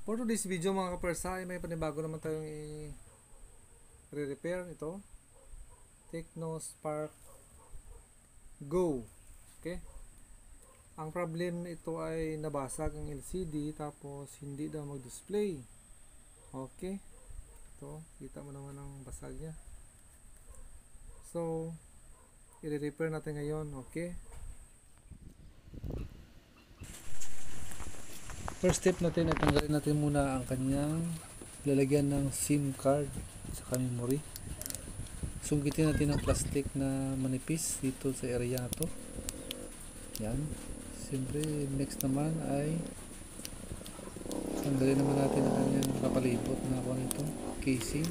For today's video mga kapersa ay may panibago naman tayong i-repair ito. Tecno Spark Go. Okay. Ang problem ito ay nabasag ang LCD tapos hindi daw mag-display. Okay. Ito, kita mo naman ang basag niya. So, i-repair natin ngayon. Okay. First step natin ay tanggalin natin muna ang kanyang lalagyan ng SIM card sa memory. Sungkitin natin ang plastic na manipis dito sa area na to. Yan. Siyempre, next naman ay tanggalin naman natin ang kanyang kapalibot na ako nito, casing.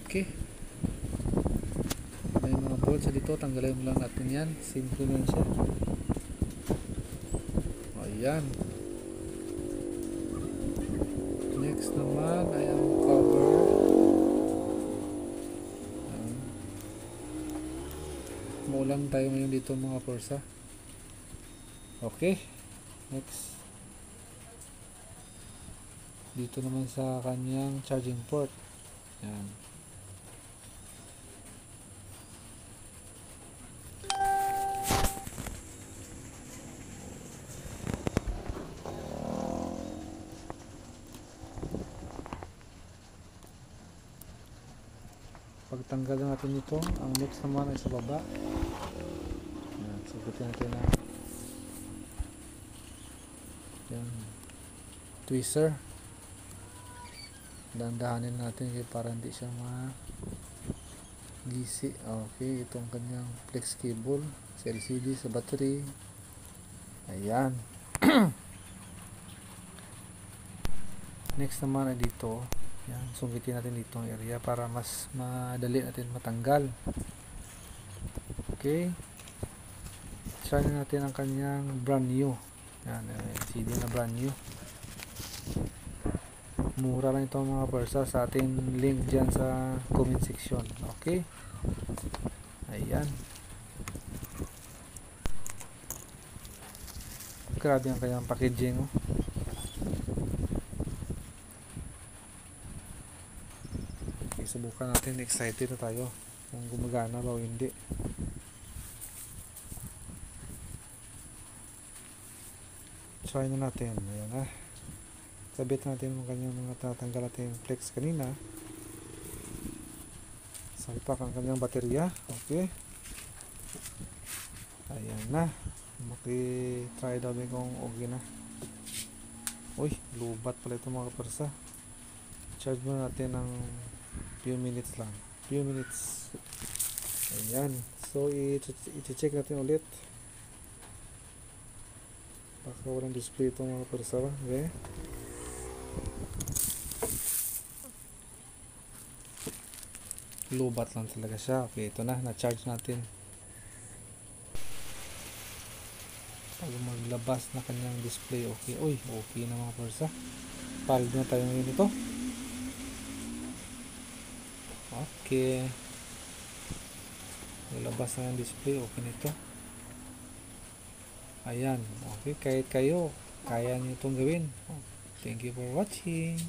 Okay. May mga bolts dito, tanggalin mo lang natin yan. Simple lang siya. Ayan. Next naman ay ang cover. Maulan tayo ngayon dito mga persa. Okay. Next. Dito naman sa kanyang charging port. Ayan. Pagtanggal natin ito, ang next naman ay sa baba. Ayan, sagutin natin na yung tweezer. Dandahanin natin para hindi siya magisi. Okay, itong kanyang flex cable sa LCD, sa battery. Ayan. Next naman ay dito. Yan, sungkitin natin dito ang area para mas madali natin matanggal. Okay. Try natin ang kanyang brand new. Yan, CD na brand new. Mura lang ito mga persa, sa ating link dyan sa comment section. Okay. Ayan. Grabe ang kanyang packaging. Oh. Subukan natin, excited na tayo kung gumagana ba o hindi. Try na natin. Ayan na. Sabit natin ang kanyang mga tatanggal natin flex kanina. Salpak ang kanyang baterya. Okay. Ayan na. Maki-try daw kung okay na. Uy, lubat pala ito mga persa. Charge muna natin ng few minutes lang. Few minutes. Ayan. So, i-check natin ulit. Baka walang display ito mga persa. Okay. Lubat lang talaga siya. Okay, ito na. Na-charge natin. Pag maglabas na kanyang display, okay. Uy, okay na mga persa. Palig na tayo ngayon ito. Okay. Nilabas na yung display. Okay nito. Ayan. Okay. Kahit kayo, kaya nyo itong gawin. Thank you for watching.